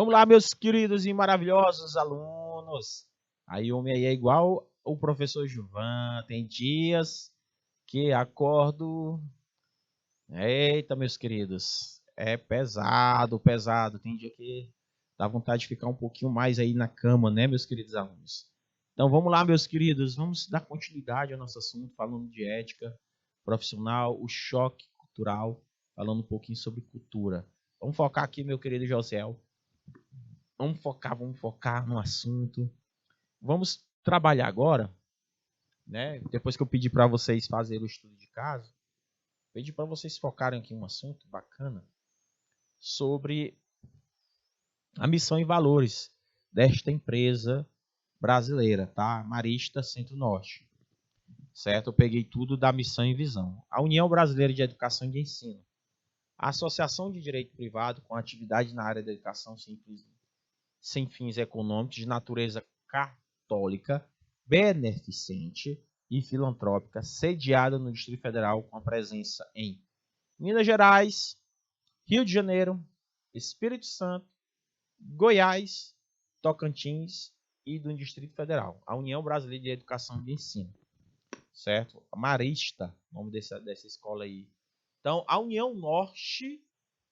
Vamos lá, meus queridos e maravilhosos alunos. A Yumi aí é igual o professor Gilvan. Tem dias que acordo. Eita, meus queridos. É pesado, pesado. Tem dia que dá vontade de ficar um pouquinho mais aí na cama, né, meus queridos alunos? Então vamos lá, meus queridos. Vamos dar continuidade ao nosso assunto, falando de ética profissional, o choque cultural, falando um pouquinho sobre cultura. Vamos focar aqui, meu querido Josiel. Vamos focar no assunto. Vamos trabalhar agora, né? Depois que eu pedi para vocês fazerem o estudo de casa, pedi para vocês focarem aqui em um assunto bacana sobre a missão e valores desta empresa brasileira, tá? Marista Centro-Norte, certo? Eu peguei tudo da missão e visão. A União Brasileira de Educação e de Ensino, a Associação de Direito Privado com atividade na área da educação sem fins econômicos de natureza católica, beneficente e filantrópica, sediada no Distrito Federal, com a presença em Minas Gerais, Rio de Janeiro, Espírito Santo, Goiás, Tocantins e do Distrito Federal. A União Brasileira de Educação e de Ensino, certo? A Marista, nome dessa escola aí. Então, a União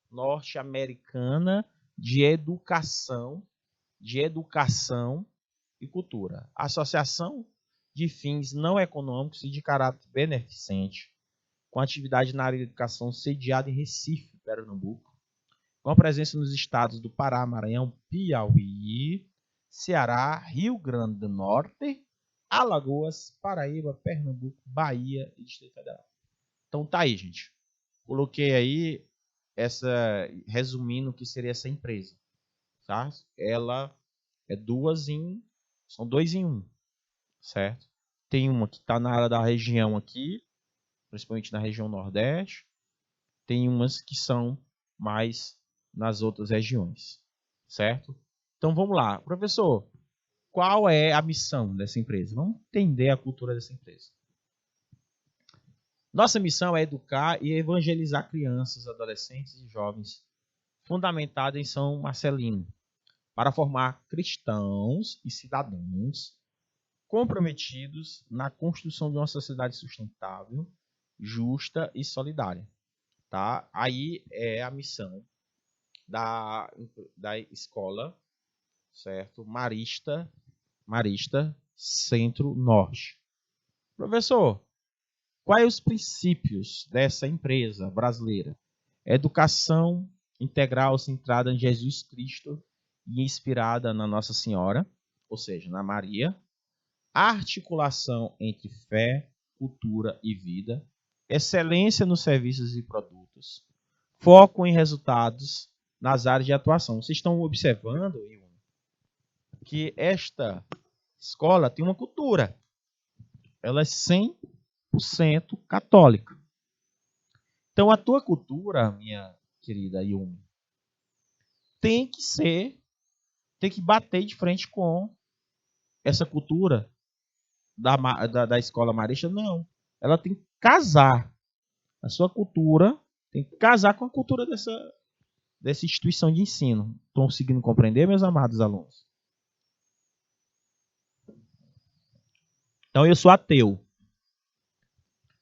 Norte-Americana de Educação e Cultura. Associação de fins não econômicos e de caráter beneficente, com atividade na área de educação sediada em Recife, Pernambuco, com presença nos estados do Pará, Maranhão, Piauí, Ceará, Rio Grande do Norte, Alagoas, Paraíba, Pernambuco, Bahia e Distrito Federal. Então tá aí, gente. Coloquei aí resumindo o que seria essa empresa. Tá? Ela são dois em um, certo? Tem uma que está na área da região aqui, principalmente na região Nordeste. Tem umas que são mais nas outras regiões, certo? Então vamos lá, professor, qual é a missão dessa empresa? Vamos entender a cultura dessa empresa. Nossa missão é educar e evangelizar crianças, adolescentes e jovens, fundamentada em São Marcelino, para formar cristãos e cidadãos comprometidos na construção de uma sociedade sustentável, justa e solidária. Tá? Aí é a missão da escola, certo? Marista Centro-Norte. Professor, quais os princípios dessa empresa brasileira? Educação integral centrada em Jesus Cristo e inspirada na Nossa Senhora, ou seja, na Maria. Articulação entre fé, cultura e vida. Excelência nos serviços e produtos. Foco em resultados nas áreas de atuação. Vocês estão observando que esta escola tem uma cultura. Ela é 100% católica. Então, a tua cultura, minha querida Yumi, tem que bater de frente com essa cultura da escola marista. Não. Ela tem que casar. A sua cultura tem que casar com a cultura dessa instituição de ensino. Estão conseguindo compreender, meus amados alunos? Então, eu sou ateu.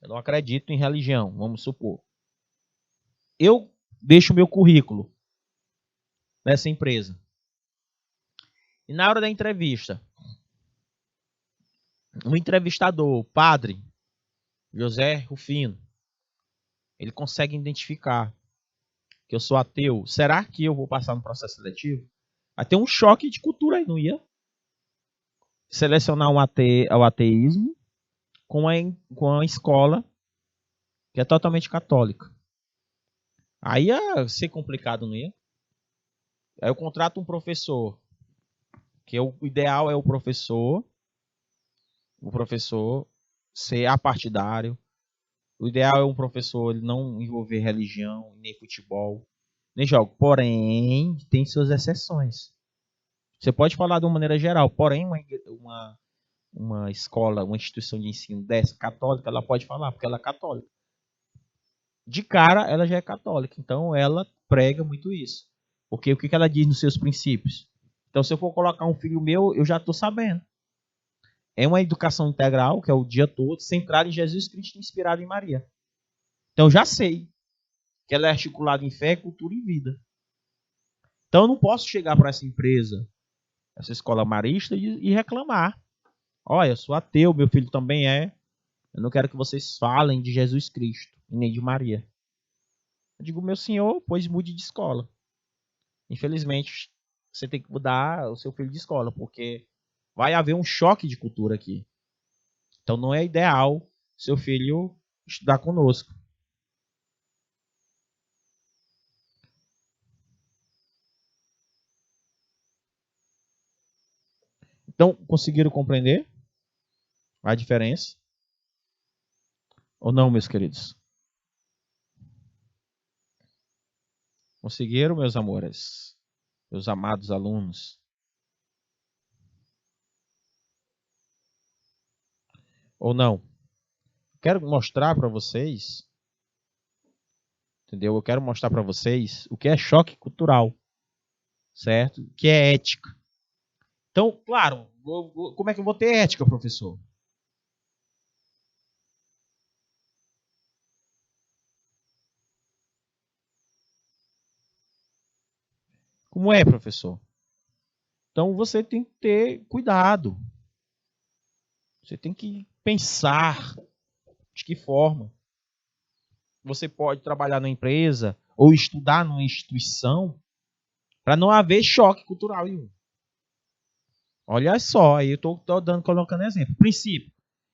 Eu não acredito em religião, vamos supor. Eu deixo meu currículo nessa empresa. E na hora da entrevista, o entrevistador, o padre José Rufino, ele consegue identificar que eu sou ateu. Será que eu vou passar no processo seletivo? Vai ter um choque de cultura aí, não ia? Selecionar o ateísmo com a escola que é totalmente católica. Aí ia ser complicado, não ia? Aí eu contrato um professor, que o ideal é o professor ser apartidário. O ideal é um professor ele não envolver religião, nem futebol, nem jogo. Porém, tem suas exceções. Você pode falar de uma maneira geral, porém, uma escola, uma instituição de ensino dessa católica, ela pode falar, porque ela é católica. De cara, ela já é católica, então ela prega muito isso. Porque o que ela diz nos seus princípios? Então, se eu for colocar um filho meu, eu já estou sabendo. É uma educação integral, que é o dia todo, centrada em Jesus Cristo, inspirada em Maria. Então, já sei que ela é articulada em fé, cultura e vida. Então, eu não posso chegar para essa empresa, essa escola marista, e reclamar. Olha, eu sou ateu, meu filho também é. Eu não quero que vocês falem de Jesus Cristo e nem de Maria. Eu digo, meu senhor, pois mude de escola. Infelizmente, você tem que mudar o seu filho de escola, porque vai haver um choque de cultura aqui. Então não é ideal seu filho estudar conosco. Então, conseguiram compreender a diferença? Ou não, meus queridos? Conseguiram, meus amores? Meus amados alunos? Ou não? Quero mostrar para vocês, entendeu? Eu quero mostrar para vocês o que é choque cultural, certo? O que é ética. Então, claro, como é que eu vou ter ética, professor? Como é, professor? Então você tem que ter cuidado. Você tem que pensar de que forma você pode trabalhar na empresa ou estudar numa instituição para não haver choque cultural nenhum. Olha só, aí eu estou colocando exemplo. Princípio: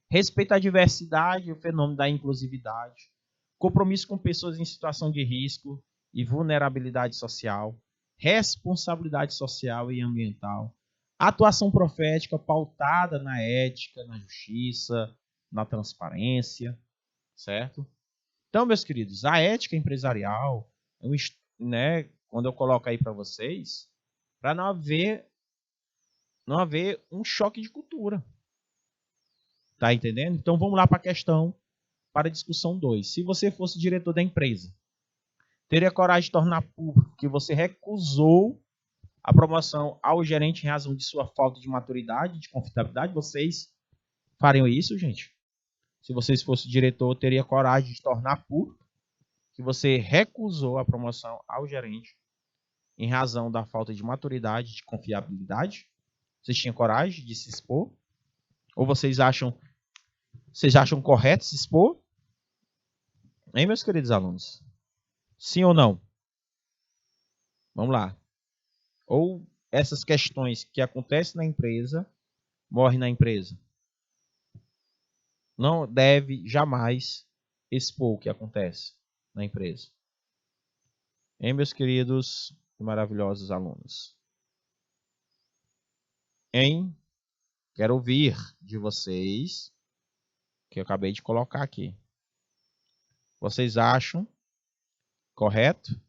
respeito à diversidade, o fenômeno da inclusividade, compromisso com pessoas em situação de risco e vulnerabilidade social, responsabilidade social e ambiental, atuação profética pautada na ética, na justiça, na transparência, certo? Então, meus queridos, a ética empresarial, né, quando eu coloco aí para vocês, para não haver um choque de cultura. Tá entendendo? Então vamos lá para a questão, para a discussão 2. Se você fosse diretor da empresa, teria coragem de tornar público que você recusou a promoção ao gerente em razão de sua falta de maturidade, de confiabilidade? Vocês fariam isso, gente? Se vocês fossem diretor, teria coragem de tornar público que você recusou a promoção ao gerente em razão da falta de maturidade, de confiabilidade? Vocês tinham coragem de se expor? Ou vocês acham correto se expor? Hein, meus queridos alunos? Sim ou não? Vamos lá. Ou essas questões que acontecem na empresa, morrem na empresa. Não deve jamais expor o que acontece na empresa. Hein, meus queridos e maravilhosos alunos? Hein? Quero ouvir de vocês que eu acabei de colocar aqui. Vocês acham correto?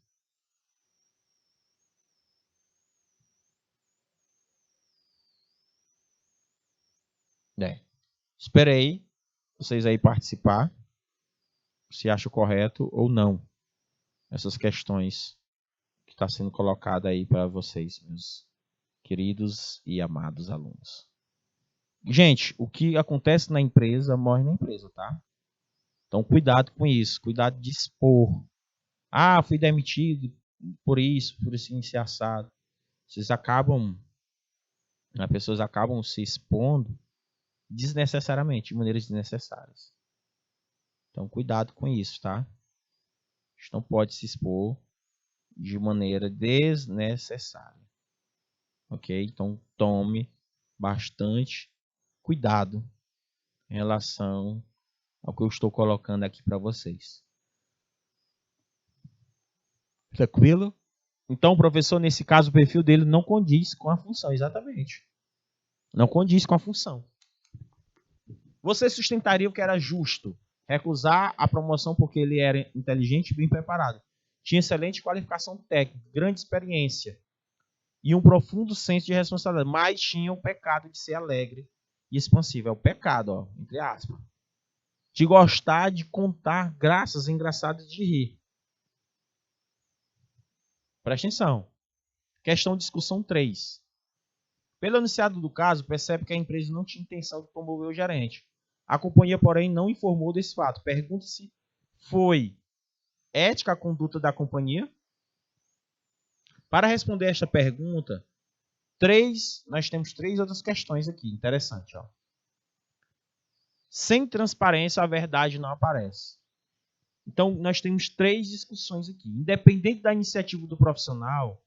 É. Esperei vocês aí participar, se acham correto ou não essas questões que está sendo colocada aí para vocês, meus queridos e amados alunos. Gente, o que acontece na empresa morre na empresa, tá? Então cuidado com isso, cuidado de expor. Ah, fui demitido por isso assado. Vocês acabam, as pessoas acabam se expondo desnecessariamente, de maneiras desnecessárias. Então cuidado com isso, tá? A gente não pode se expor de maneira desnecessária. Ok? Então tome bastante cuidado em relação ao que eu estou colocando aqui para vocês. Tranquilo? Então, o professor, nesse caso, o perfil dele não condiz com a função, exatamente. Não condiz com a função. Você sustentaria o que era justo recusar a promoção porque ele era inteligente e bem preparado. Tinha excelente qualificação técnica, grande experiência e um profundo senso de responsabilidade, mas tinha o pecado de ser alegre e expansivo. É o pecado, ó, entre aspas. De gostar de contar graças engraçadas de rir. Presta atenção. Questão de discussão 3. Pelo enunciado do caso, percebe que a empresa não tinha intenção de promover o gerente. A companhia, porém, não informou desse fato. Pergunta-se: foi ética a conduta da companhia? Para responder esta pergunta, nós temos 3 outras questões aqui. Interessante. Ó. Sem transparência, a verdade não aparece. Então, nós temos 3 discussões aqui. Independente da iniciativa do profissional,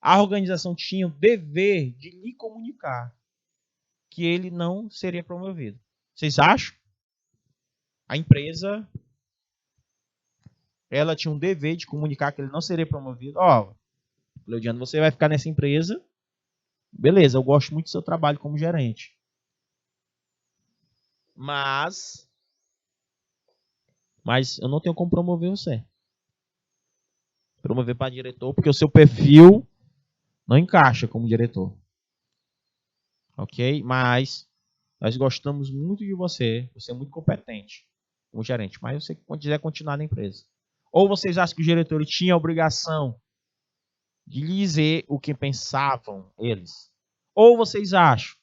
a organização tinha o dever de lhe comunicar que ele não seria promovido. Vocês acham? A empresa, ela tinha um dever de comunicar que ele não seria promovido. Ó, Cleudiano, você vai ficar nessa empresa. Beleza, eu gosto muito do seu trabalho como gerente. Mas eu não tenho como promover você. Promover para diretor, porque o seu perfil não encaixa como diretor. Ok? Mas nós gostamos muito de você. Você é muito competente como gerente. Mas você quiser continuar na empresa. Ou vocês acham que o diretor tinha a obrigação de lhe dizer o que pensavam eles? Ou vocês acham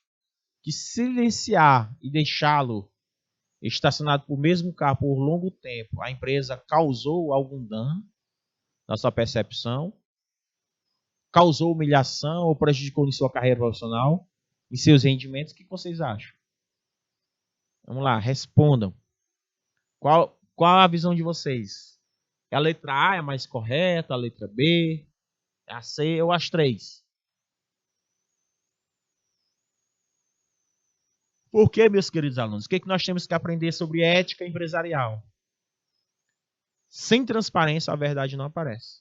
que silenciar e deixá-lo estacionado por mesmo carro por longo tempo, a empresa causou algum dano na sua percepção? Causou humilhação ou prejudicou em sua carreira profissional? Em seus rendimentos? O que vocês acham? Vamos lá, respondam. Qual a visão de vocês? A letra A é a mais correta, a letra B, a C ou as 3? Por que, meus queridos alunos? O que nós temos que aprender sobre ética empresarial? Sem transparência, a verdade não aparece.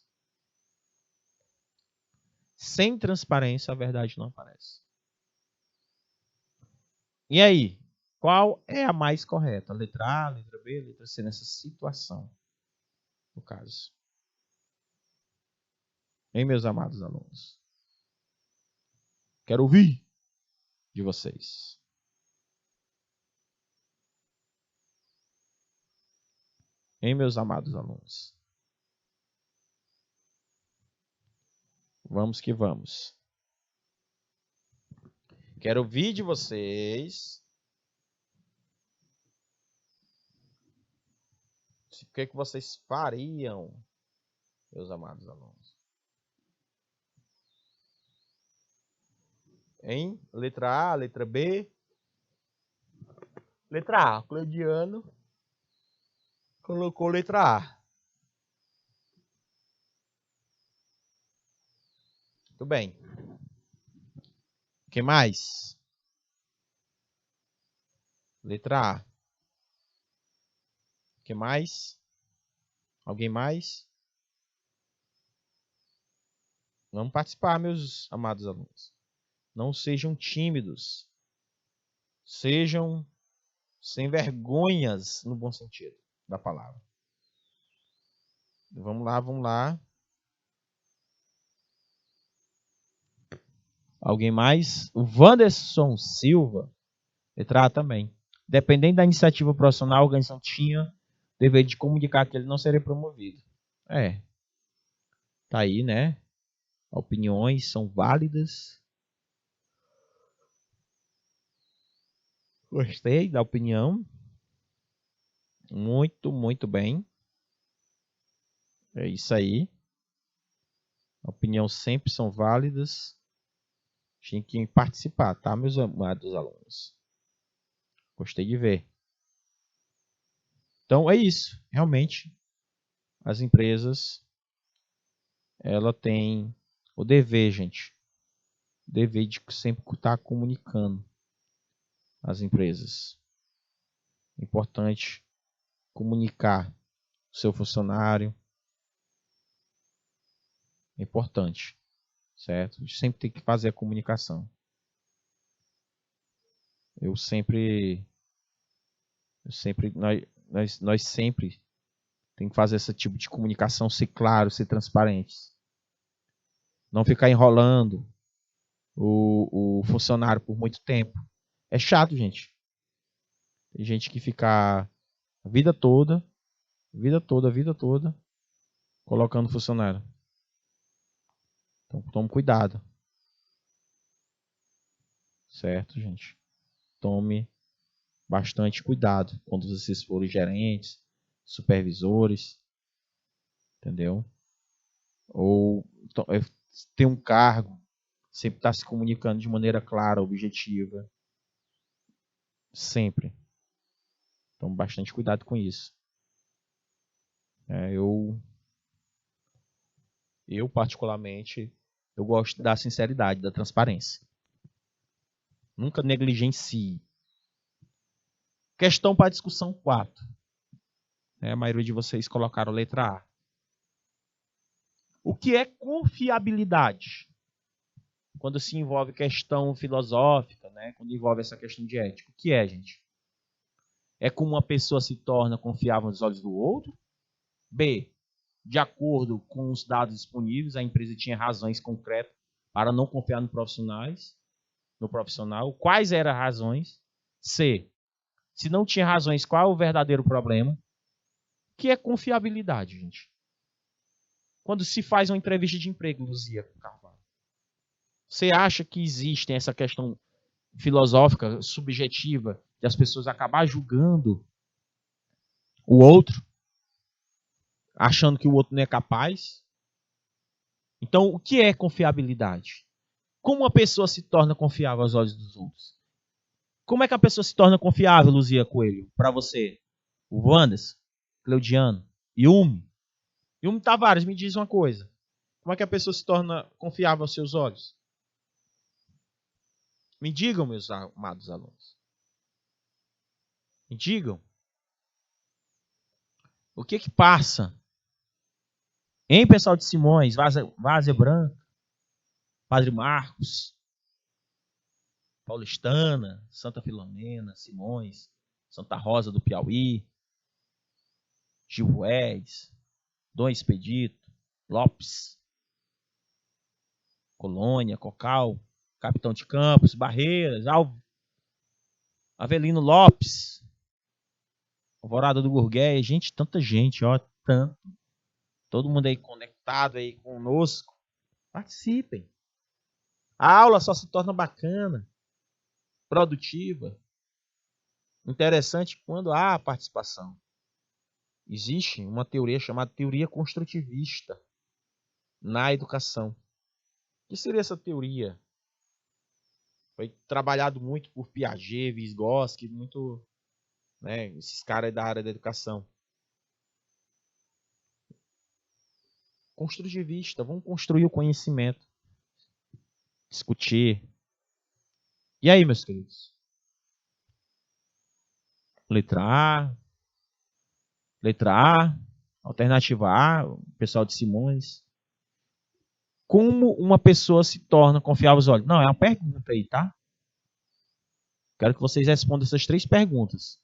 Sem transparência, a verdade não aparece. E aí? Qual é a mais correta? Letra A, letra B, letra C, nessa situação, no caso. Hein, meus amados alunos? Quero ouvir de vocês. Hein, meus amados alunos? Vamos que vamos. Quero ouvir de vocês. O que vocês fariam, meus amados alunos? Hein? Letra A, letra B. Letra A, Cleudiano colocou letra A. Muito bem. O que mais? Letra A. O que mais? Alguém mais? Vamos participar, meus amados alunos. Não sejam tímidos. Sejam sem vergonhas, no bom sentido da palavra. Vamos lá, vamos lá. Alguém mais? O Wanderson Silva. Letra A também. Dependendo da iniciativa profissional, a organização tinha dever de comunicar que ele não seria promovido. Tá aí, né? Opiniões são válidas. Gostei da opinião. Muito, muito bem. É isso aí. Opiniões sempre são válidas. Tinha que participar, tá, meus amados alunos? Gostei de ver. Então é isso. Realmente, as empresas, ela tem o dever, gente. O dever de sempre estar comunicando as empresas. É importante comunicar o seu funcionário. É importante, certo? Sempre tem que fazer a comunicação. Nós sempre tem que fazer esse tipo de comunicação, ser claro, ser transparentes. Não ficar enrolando o funcionário por muito tempo. É chato, gente. Tem gente que fica a vida toda, colocando funcionário. Então, tome cuidado. Certo, gente? Tome bastante cuidado quando vocês forem gerentes, supervisores, entendeu? Ou ter um cargo, sempre estar se comunicando de maneira clara, objetiva. Sempre. Então, bastante cuidado com isso. Eu particularmente, eu gosto da sinceridade, da transparência. Nunca negligencie. Questão para discussão 4. A maioria de vocês colocaram a letra A. O que é confiabilidade? Quando se envolve questão filosófica, né? Quando envolve essa questão de ética. O que é, gente? É como uma pessoa se torna confiável nos olhos do outro? B. De acordo com os dados disponíveis, a empresa tinha razões concretas para não confiar no profissional. Quais eram as razões? C. Se não tinha razões, qual é o verdadeiro problema? O que é confiabilidade, gente? Quando se faz uma entrevista de emprego, Luzia Carvalho, você acha que existe essa questão filosófica, subjetiva, de as pessoas acabar julgando o outro, achando que o outro não é capaz? Então, o que é confiabilidade? Como uma pessoa se torna confiável aos olhos dos outros? Como é que a pessoa se torna confiável, Luzia Coelho, para você? O Wanderson, Cleudiano, Yumi Tavares, me diz uma coisa. Como é que a pessoa se torna confiável aos seus olhos? Me digam, meus amados alunos. Me digam. O que passa? Hein, pessoal de Simões, Várzea Branca, Padre Marcos, Paulistana, Santa Filomena, Simões, Santa Rosa do Piauí, Gil Reis, Dom Expedito, Lopes, Colônia, Cocal, Capitão de Campos, Barreiras, Avelino Lopes, Alvorada do Gurgué, gente, tanta gente, ó, tanto. Todo mundo aí conectado aí conosco. Participem. A aula só se torna bacana, produtiva, interessante quando há participação. Existe uma teoria chamada teoria construtivista na educação. O que seria essa teoria? Foi trabalhado muito por Piaget, Vygotsky, muito, né, esses caras da área da educação. Construtivista, vamos construir o conhecimento. Discutir. E aí, meus queridos? Letra A. Letra A. Alternativa A, o pessoal de Simões. Como uma pessoa se torna confiável aos olhos? Não, é uma pergunta aí, tá? Quero que vocês respondam essas 3 perguntas.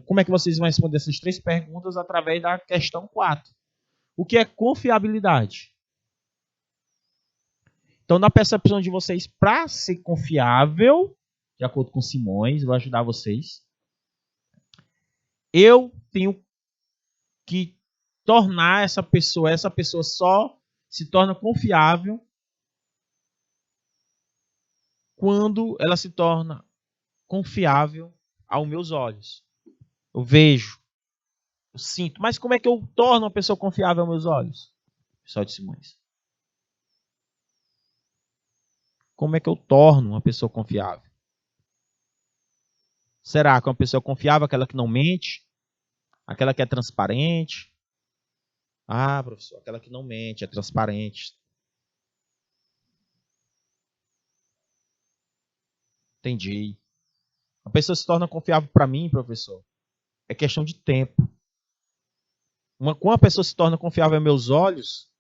Como é que vocês vão responder essas 3 perguntas através da questão 4? O que é confiabilidade? Então, na percepção de vocês, para ser confiável, de acordo com Simões, vou ajudar vocês, eu tenho que tornar essa pessoa só se torna confiável quando ela se torna confiável aos meus olhos. Eu vejo, eu sinto. Mas como é que eu torno uma pessoa confiável aos meus olhos? Pessoal de Simões. Como é que eu torno uma pessoa confiável? Será que uma pessoa confiável é aquela que não mente? Aquela que é transparente? Ah, professor, aquela que não mente, é transparente. Entendi. A pessoa se torna confiável para mim, professor. É questão de tempo. Quando a pessoa se torna confiável aos meus olhos,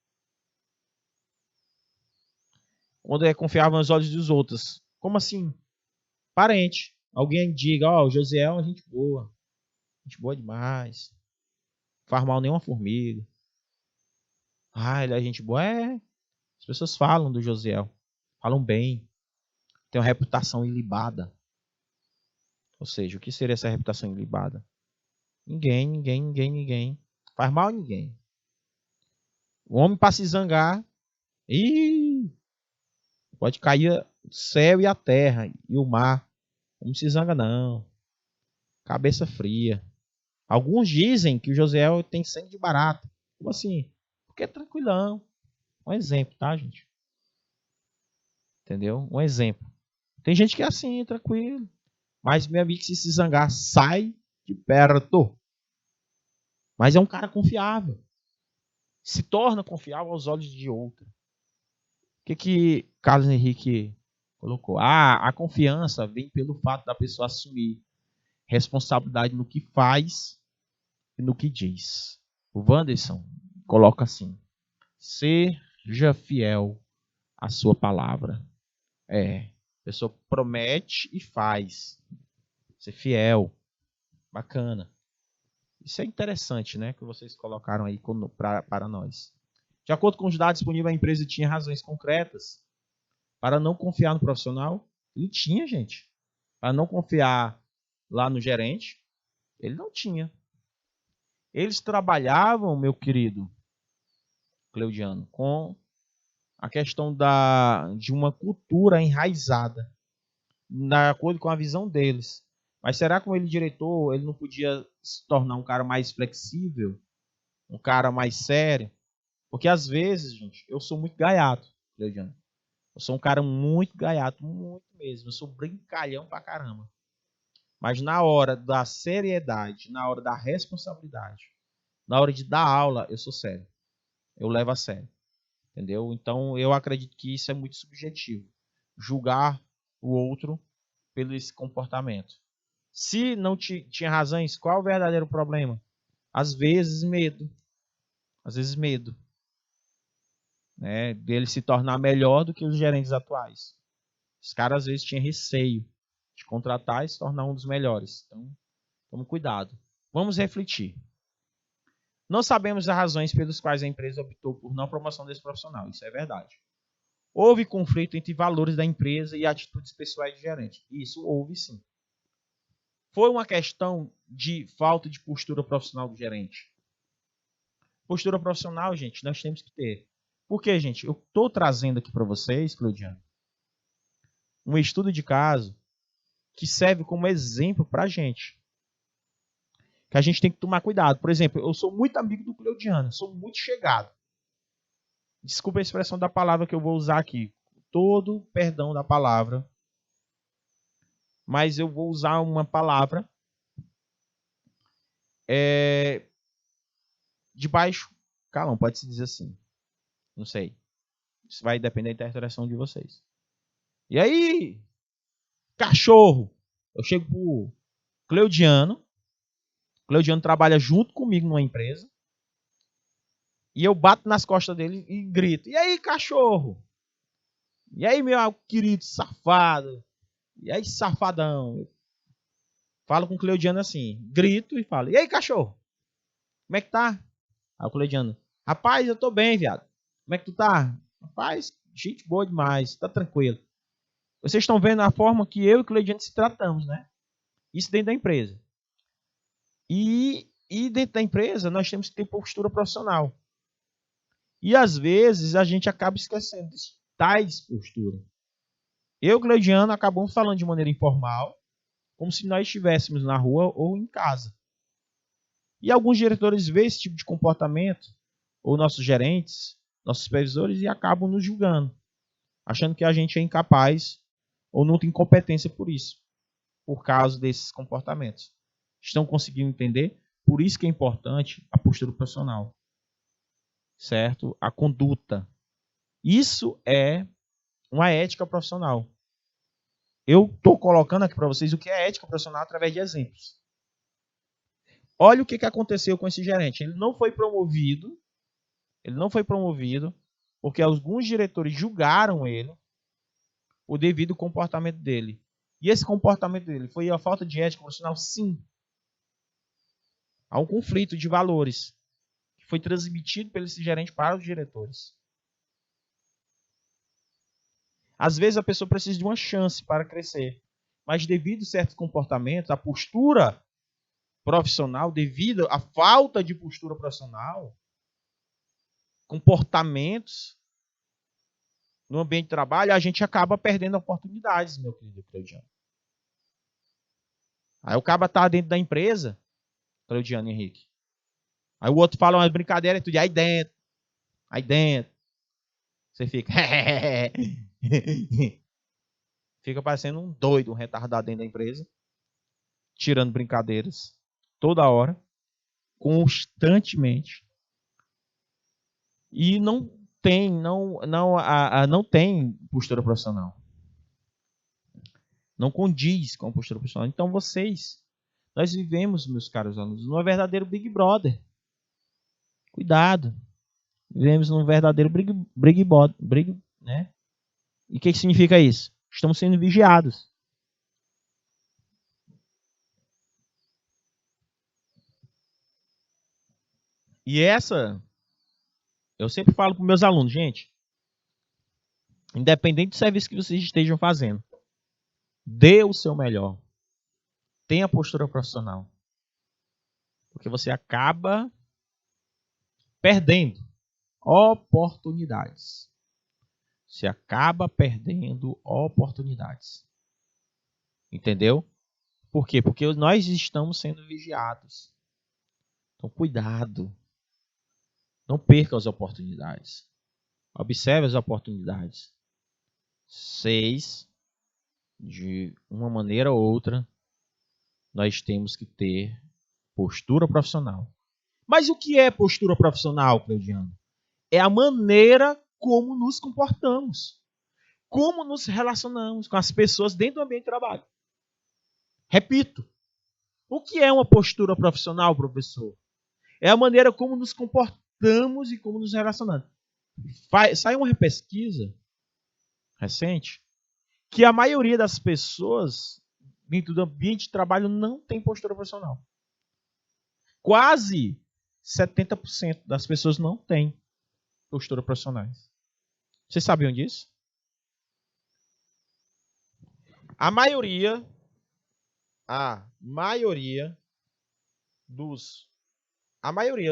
quando é confiável aos olhos dos outros. Como assim? Parente. Alguém diga, ó, o José é uma gente boa. Gente boa demais. Não faz mal nenhuma formiga. Ah, ele é gente boa. É. As pessoas falam do Josiel. Falam bem. Tem uma reputação ilibada. Ou seja, o que seria essa reputação ilibada? Ninguém. Faz mal a ninguém. O homem, para se zangar, E pode cair o céu e a terra e o mar. Não se zanga, não. Cabeça fria. Alguns dizem que o Josiel tem sangue de barata. Como assim? Porque é tranquilão. Um exemplo, tá, gente? Entendeu? Um exemplo. Tem gente que é assim, tranquilo. Mas, meu amigo, se zangar, sai de perto. Mas é um cara confiável. Se torna confiável aos olhos de outro. O que Carlos Henrique colocou? A confiança vem pelo fato da pessoa assumir responsabilidade no que faz e no que diz. O Wanderson coloca assim: seja fiel à sua palavra. A pessoa promete e faz. Ser fiel. Bacana. Isso é interessante, né? Que vocês colocaram aí para nós. De acordo com os dados disponíveis, a empresa tinha razões concretas para não confiar no profissional. Ele tinha, gente. Para não confiar lá no gerente. Ele não tinha. Eles trabalhavam, meu querido Cleudiano, com a questão de uma cultura enraizada, de acordo com a visão deles. Mas será que como ele diretor, ele não podia se tornar um cara mais flexível, um cara mais sério? Porque às vezes, gente, eu sou muito gaiato, Cleudiano. Eu sou um cara muito gaiato, muito mesmo. Eu sou brincalhão pra caramba. Mas na hora da seriedade, na hora da responsabilidade, na hora de dar aula, eu sou sério. Eu levo a sério. Entendeu? Então, eu acredito que isso é muito subjetivo. Julgar o outro pelo esse comportamento. Se não tinha razões, qual é o verdadeiro problema? Às vezes, medo. Às vezes, medo. Né? Dele se tornar melhor do que os gerentes atuais. Os caras, às vezes, tinham receio de contratar e se tornar um dos melhores. Então, tome cuidado. Vamos refletir. Não sabemos as razões pelas quais a empresa optou por não promoção desse profissional. Isso é verdade. Houve conflito entre valores da empresa e atitudes pessoais de gerente. Isso houve sim. Foi uma questão de falta de postura profissional do gerente. Postura profissional, gente, nós temos que ter. Por quê, gente? Eu estou trazendo aqui para vocês, Claudiano, um estudo de caso que serve como exemplo para a gente. Que a gente tem que tomar cuidado. Por exemplo, eu sou muito amigo do Claudiano, sou muito chegado. Desculpa a expressão da palavra que eu vou usar aqui. Todo perdão da palavra. Mas eu vou usar uma palavra de baixo calão, pode-se dizer assim. Não sei. Isso vai depender da interpretação de vocês. E aí, cachorro? Eu chego pro Cleudiano. Cleudiano trabalha junto comigo numa empresa. E eu bato nas costas dele e grito: e aí, cachorro? E aí, meu querido safado? E aí, safadão? Eu falo com o Cleudiano assim, grito e falo: e aí, cachorro? Como é que tá? Aí o Cleudiano: rapaz, eu tô bem, viado. Como é que tu tá? Rapaz, gente boa demais, tá tranquilo. Vocês estão vendo a forma que eu e o Cleudiano se tratamos, né? Isso dentro da empresa. E dentro da empresa nós temos que ter postura profissional. E às vezes a gente acaba esquecendo de tais posturas. Eu e o Cleudiano acabamos falando de maneira informal, como se nós estivéssemos na rua ou em casa. E alguns diretores veem esse tipo de comportamento, ou nossos gerentes, nossos supervisores, e acabam nos julgando, achando que a gente é incapaz ou não tem competência por isso, por causa desses comportamentos. Estão conseguindo entender? Por isso que é importante a postura profissional, certo? A conduta. Isso é uma ética profissional. Eu estou colocando aqui para vocês o que é ética profissional através de exemplos. Olha o que aconteceu com esse gerente. Ele não foi promovido porque alguns diretores julgaram ele o devido comportamento dele. E esse comportamento dele foi a falta de ética profissional? Sim. Há um conflito de valores que foi transmitido pelo esse gerente para os diretores. Às vezes a pessoa precisa de uma chance para crescer, mas devido a certos comportamentos, a postura profissional, devido à falta de postura profissional, comportamentos, no ambiente de trabalho, a gente acaba perdendo oportunidades, meu querido Claudiano. Aí o cara tá dentro da empresa, Claudiano e Henrique. Aí o outro fala uma brincadeira e tudo, aí dentro. Você fica. Fica parecendo um doido, um retardado dentro da empresa, tirando brincadeiras toda hora, constantemente. E não tem postura profissional. Não condiz com a postura profissional. Então nós vivemos, meus caros alunos, num verdadeiro Big Brother. Cuidado. Vivemos num verdadeiro Big, né? E o que significa isso? Estamos sendo vigiados. E eu sempre falo para meus alunos, gente, independente do serviço que vocês estejam fazendo, dê o seu melhor. Tenha postura profissional. Porque você acaba perdendo oportunidades. Você acaba perdendo oportunidades. Entendeu? Por quê? Porque nós estamos sendo vigiados. Então, cuidado. Não perca as oportunidades. Observe as oportunidades. 6, de uma maneira ou outra, nós temos que ter postura profissional. Mas o que é postura profissional, Claudiano? É a maneira como nos comportamos. Como nos relacionamos com as pessoas dentro do ambiente de trabalho. Repito, o que é uma postura profissional, professor? É a maneira como nos comportamos e como nos relacionamos. Saiu uma pesquisa recente que a maioria das pessoas dentro do ambiente de trabalho não tem postura profissional. Quase 70% das pessoas não têm postura profissionais. Vocês sabiam disso? A maioria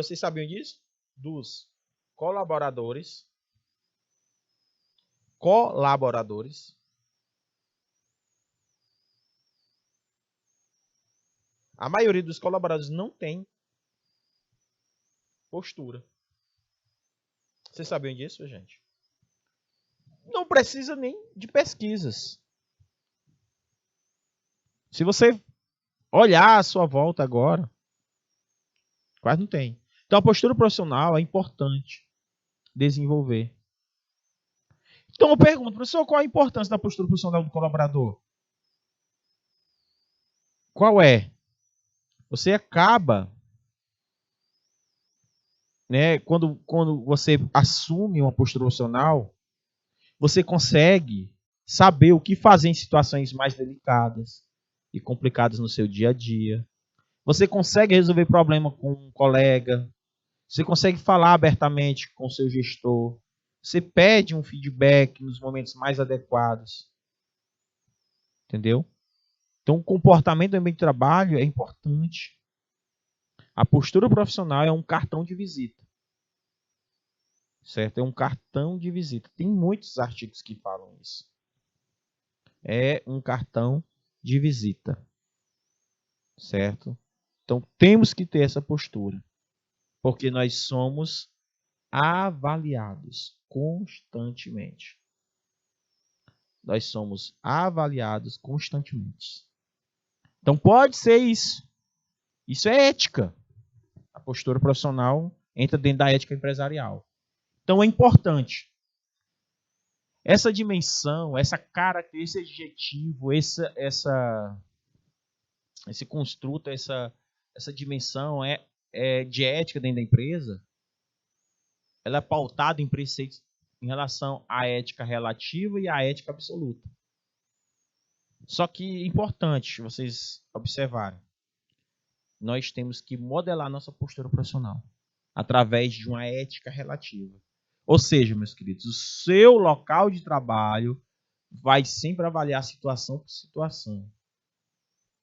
vocês sabiam disso? Dos colaboradores, a maioria dos colaboradores não tem postura. Vocês sabiam disso, gente? Não precisa nem de pesquisas. Se você olhar à sua volta agora, quase não tem. Então a postura profissional é importante desenvolver. Então eu pergunto, professor, qual a importância da postura profissional do colaborador? Qual é? Você acaba, né, quando você assume uma postura profissional, você consegue saber o que fazer em situações mais delicadas e complicadas no seu dia a dia. Você consegue resolver problema com um colega. Você consegue falar abertamente com o seu gestor. Você pede um feedback nos momentos mais adequados. Entendeu? Então, o comportamento do ambiente de trabalho é importante. A postura profissional é um cartão de visita. Certo? É um cartão de visita. Tem muitos artigos que falam isso. É um cartão de visita. Certo? Então, temos que ter essa postura. Porque nós somos avaliados constantemente. Nós somos avaliados constantemente. Então, pode ser isso. Isso é ética. A postura profissional entra dentro da ética empresarial. Então, é importante. Essa dimensão, essa característica, esse adjetivo, esse construto, essa dimensão de ética dentro da empresa, ela é pautada em preceitos em relação à ética relativa e à ética absoluta. Só que é importante vocês observarem. Nós temos que modelar nossa postura profissional através de uma ética relativa. Ou seja, meus queridos, o seu local de trabalho vai sempre avaliar situação por situação.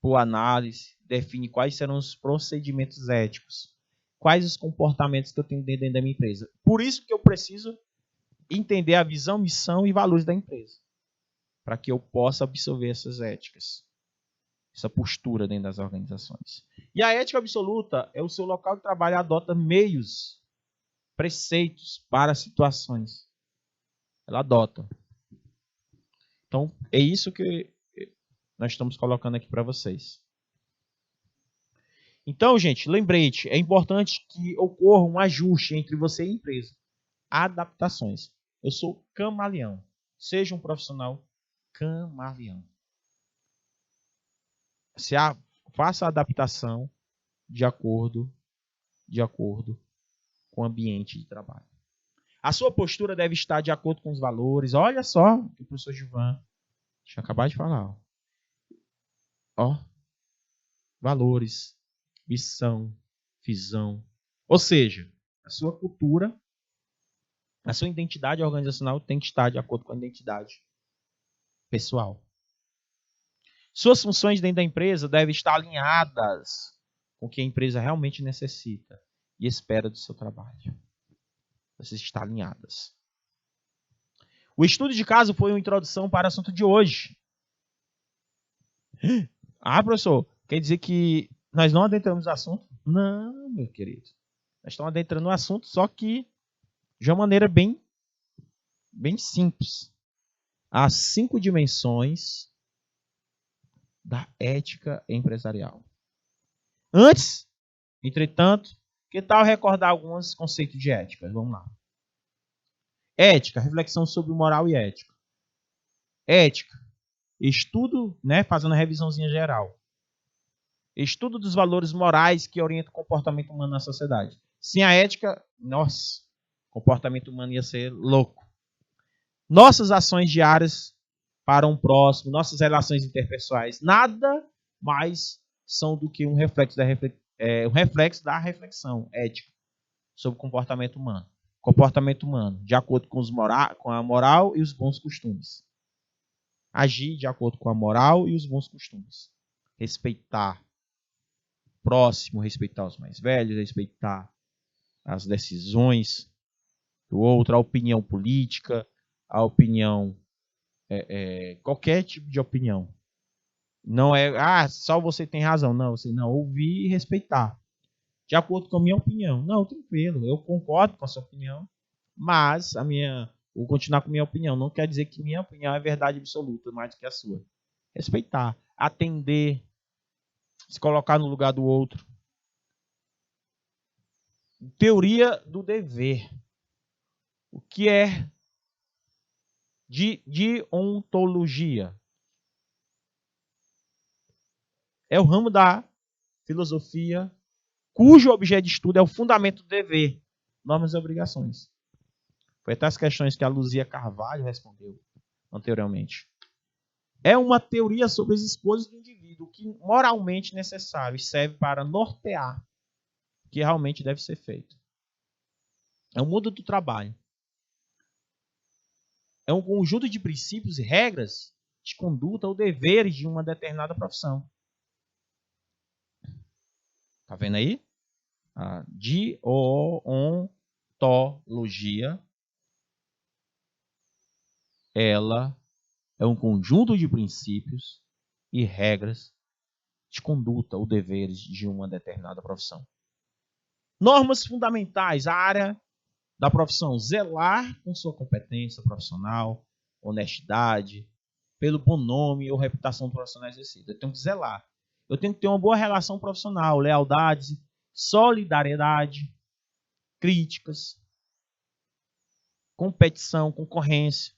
Por análise, define quais serão os procedimentos éticos, quais os comportamentos que eu tenho dentro da minha empresa. Por isso que eu preciso entender a visão, missão e valores da empresa, para que eu possa absorver essas éticas, essa postura dentro das organizações. E a ética absoluta é o seu local de trabalho adota meios, preceitos para situações. Ela adota. Então, é isso que nós estamos colocando aqui para vocês. Então, gente, lembrete, é importante que ocorra um ajuste entre você e a empresa. Adaptações. Eu sou camaleão. Seja um profissional camaleão. Faça a adaptação de acordo com o ambiente de trabalho. A sua postura deve estar de acordo com os valores. Olha só o que o professor Gilvan tinha acabado de falar. Ó, valores, missão, visão. Ou seja, a sua cultura, a sua identidade organizacional tem que estar de acordo com a identidade pessoal. Suas funções dentro da empresa devem estar alinhadas com o que a empresa realmente necessita e espera do seu trabalho. Vocês estão alinhadas. O estudo de caso foi uma introdução para o assunto de hoje. Ah, professor, quer dizer que nós não adentramos no assunto? Não, meu querido. Nós estamos adentrando no assunto, só que de uma maneira bem simples. As 5 dimensões da ética empresarial. Antes, entretanto, que tal recordar alguns conceitos de ética? Vamos lá. Ética, reflexão sobre moral e ética. Ética, estudo, fazendo a revisãozinha geral. Estudo dos valores morais que orientam o comportamento humano na sociedade. Sem a ética, nossa, o comportamento humano ia ser louco. Nossas ações diárias para um próximo, nossas relações interpessoais, nada mais são do que um reflexo da reflexão ética sobre o comportamento humano. Comportamento humano, de acordo com a moral e os bons costumes. Agir de acordo com a moral e os bons costumes. Respeitar o próximo, respeitar os mais velhos, respeitar as decisões do outro, a opinião política, a opinião, qualquer tipo de opinião. Não é, só você tem razão. Não, você não, ouvir e respeitar. De acordo com a minha opinião. Não, tranquilo, eu concordo com a sua opinião, mas vou continuar com a minha opinião. Não quer dizer que minha opinião é verdade absoluta, mais do que a sua. Respeitar, atender, se colocar no lugar do outro. Teoria do dever. O que é deontologia? É o ramo da filosofia cujo objeto de estudo é o fundamento do dever, normas e obrigações. Foi até as questões que a Luzia Carvalho respondeu anteriormente. É uma teoria sobre as escolhas do indivíduo que moralmente necessário e serve para nortear o que realmente deve ser feito. É o mundo do trabalho. É um conjunto de princípios e regras de conduta ou deveres de uma determinada profissão. Tá vendo aí? A deontologia, ela é um conjunto de princípios e regras de conduta ou deveres de uma determinada profissão. Normas fundamentais, a área da profissão, zelar com sua competência profissional, honestidade, pelo bom nome ou reputação do profissional exercido. Eu tenho que zelar. Eu tenho que ter uma boa relação profissional, lealdade, solidariedade, críticas, competição, concorrência.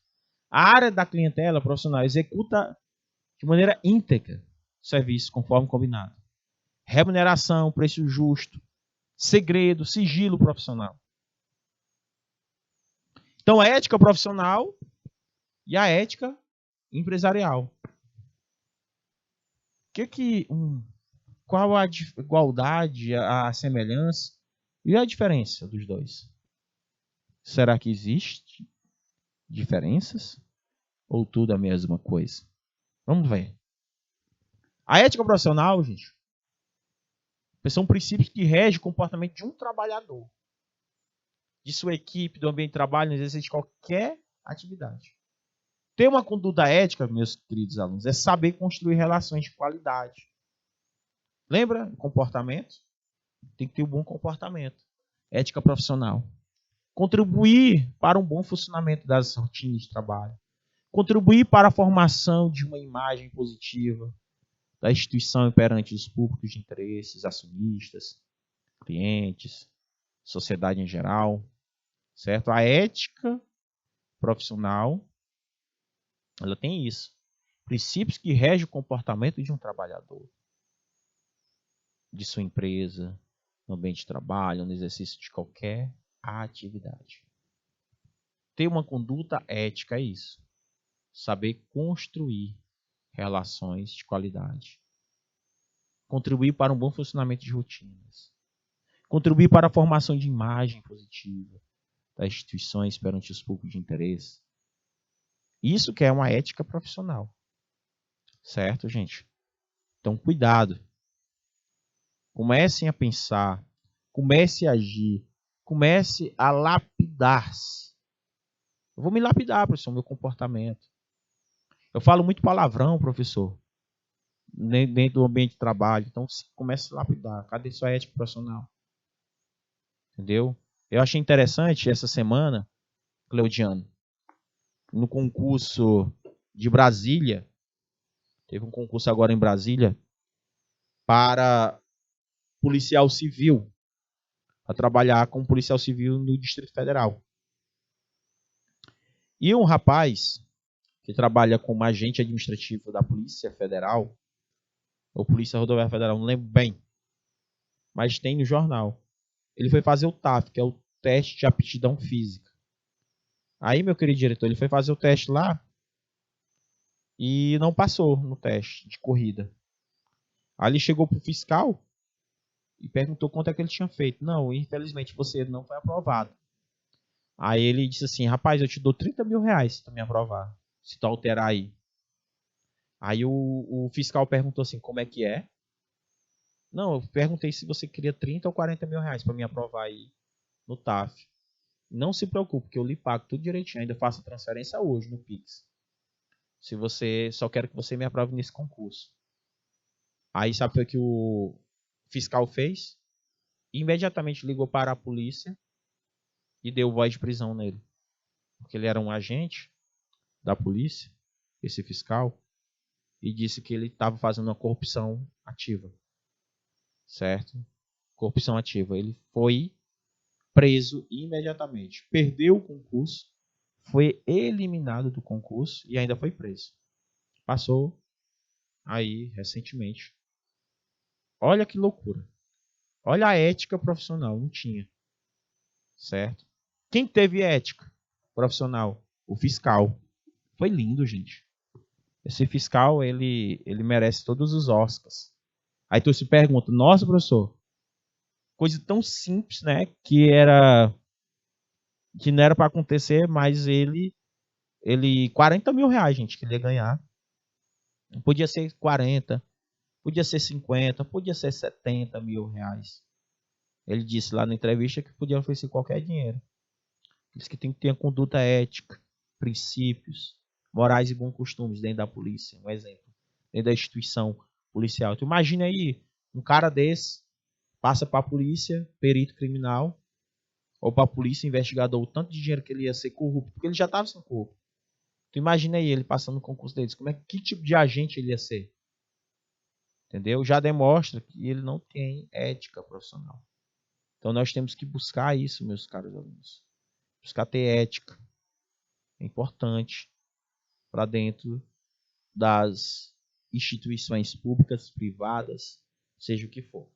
A área da clientela profissional executa de maneira íntegra o serviço conforme combinado. Remuneração, preço justo, segredo, sigilo profissional. Então, a ética profissional e a ética empresarial. Qual a igualdade, a semelhança e a diferença dos dois? Será que existe diferenças? Ou tudo a mesma coisa? Vamos ver. A ética profissional, gente, são princípios que regem o comportamento de um trabalhador. de sua equipe, do ambiente de trabalho, no exercício de qualquer atividade. Ter uma conduta ética, meus queridos alunos, é saber construir relações de qualidade. Lembra? Comportamento? Tem que ter um bom comportamento. Ética profissional. Contribuir para um bom funcionamento das rotinas de trabalho. Contribuir para a formação de uma imagem positiva da instituição perante os públicos de interesses, acionistas, clientes, sociedade em geral. Certo? A ética profissional, ela tem isso. Princípios que regem o comportamento de um trabalhador, de sua empresa, no ambiente de trabalho, no exercício de qualquer atividade. Ter uma conduta ética é isso. Saber construir relações de qualidade. Contribuir para um bom funcionamento de rotinas. Contribuir para a formação de imagem positiva das instituições perante os públicos de interesse. Isso que é uma ética profissional. Certo, gente? Então, cuidado. Comecem a pensar, comece a agir, comece a lapidar-se. Eu vou me lapidar, professor, meu comportamento. Eu falo muito palavrão, professor, dentro do ambiente de trabalho. Então, comece a lapidar. Cadê sua ética profissional? Entendeu? Eu achei interessante essa semana, Cleudiano, no concurso de Brasília, teve um concurso agora em Brasília para policial civil, para trabalhar como policial civil no Distrito Federal. E um rapaz que trabalha como agente administrativo da Polícia Federal, ou Polícia Rodoviária Federal, não lembro bem, mas tem no jornal. Ele foi fazer o TAF, que é o teste de aptidão física. Aí, meu querido diretor, ele foi fazer o teste lá e não passou no teste de corrida. Aí ele chegou pro fiscal e perguntou quanto é que ele tinha feito. Não, infelizmente você não foi aprovado. Aí ele disse assim, rapaz, eu te dou 30 mil reais se tu me aprovar, se tu alterar aí. Aí o fiscal perguntou assim, como é que é? Não, eu perguntei se você queria 30 ou 40 mil reais para me aprovar aí no TAF. Não se preocupe, que eu lhe pago tudo direitinho. Ainda faço a transferência hoje no Pix. Se você só quero que você me aprove nesse concurso. Aí sabe o que o fiscal fez? Imediatamente ligou para a polícia e deu voz de prisão nele. Porque ele era um agente da polícia, esse fiscal, e disse que ele estava fazendo uma corrupção ativa. Certo? Corrupção ativa. Ele foi preso imediatamente. Perdeu o concurso, foi eliminado do concurso e ainda foi preso. Passou aí recentemente. Olha que loucura. Olha a ética profissional, não tinha. Certo? Quem teve ética profissional? O fiscal. Foi lindo, gente. Esse fiscal, ele merece todos os Oscars. Aí tu se pergunta, nossa, professor, coisa tão simples, né, que não era para acontecer, mas ele 40 mil reais, gente, que ele ia ganhar. Podia ser 40, podia ser 50, podia ser 70 mil reais. Ele disse lá na entrevista que podia oferecer qualquer dinheiro. Diz que tem que ter conduta ética, princípios, morais e bons costumes dentro da polícia. Um exemplo, dentro da instituição policial. Tu imagina aí, um cara desse passa para a polícia, perito criminal, ou para a polícia, investigador, o tanto de dinheiro que ele ia ser corrupto, porque ele já estava sendo corrupto. Tu imagina aí ele passando no concurso deles, que tipo de agente ele ia ser? Entendeu? Já demonstra que ele não tem ética profissional. Então nós temos que buscar isso, meus caros alunos. Buscar ter ética. É importante para dentro das instituições públicas, privadas, seja o que for.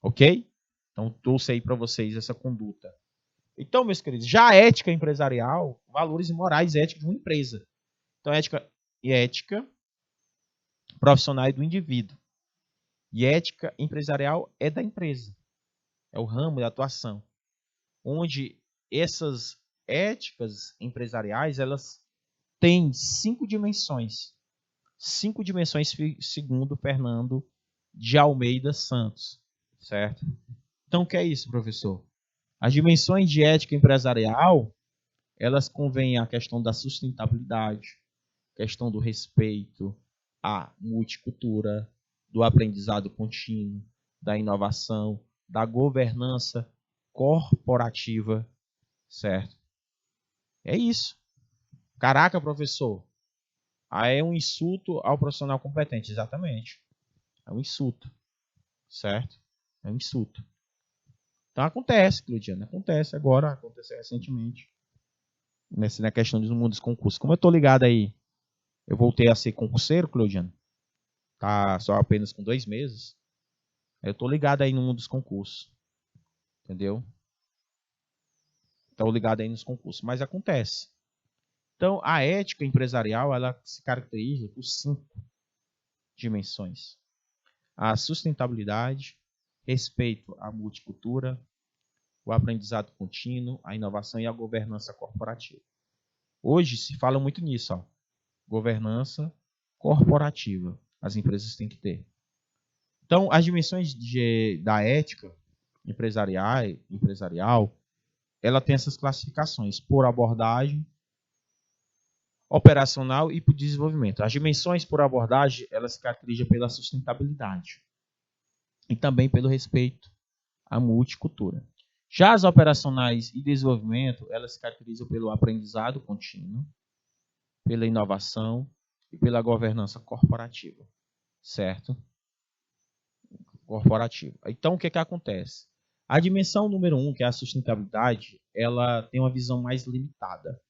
Ok? Então trouxe aí para vocês essa conduta. Então, meus queridos, já a ética empresarial, valores morais e ética de uma empresa. Então, ética profissional é do indivíduo. E ética empresarial é da empresa. É o ramo de atuação. Onde essas éticas empresariais, elas têm 5 dimensões. 5 dimensões segundo Fernando de Almeida Santos. Certo? Então, o que é isso, professor? As dimensões de ética empresarial, elas convêm a questão da sustentabilidade, questão do respeito à multicultura, do aprendizado contínuo, da inovação, da governança corporativa, certo? É isso. Caraca, professor. Aí é um insulto ao profissional competente, exatamente. É um insulto, certo? É um insulto. Então acontece, Claudiano, acontece agora, aconteceu recentemente, na questão do mundo dos concursos. Como eu estou ligado aí, eu voltei a ser concurseiro, Claudiano, tá só apenas com 2 meses, eu estou ligado aí no mundo dos concursos, entendeu? Estou ligado aí nos concursos, mas acontece. Então, a ética empresarial, ela se caracteriza por 5 dimensões. A sustentabilidade, respeito à multicultura, o aprendizado contínuo, a inovação e a governança corporativa. Hoje se fala muito nisso, ó. Governança corporativa. As empresas têm que ter. Então, as dimensões da ética empresarial, ela tem essas classificações por abordagem, operacional e por desenvolvimento. As dimensões por abordagem, elas se caracterizam pela sustentabilidade e também pelo respeito à multicultura. Já as operacionais e desenvolvimento, elas se caracterizam pelo aprendizado contínuo, pela inovação e pela governança corporativa, certo? Corporativa. Então, o que acontece? A dimensão número 1, que é a sustentabilidade, ela tem uma visão mais limitada.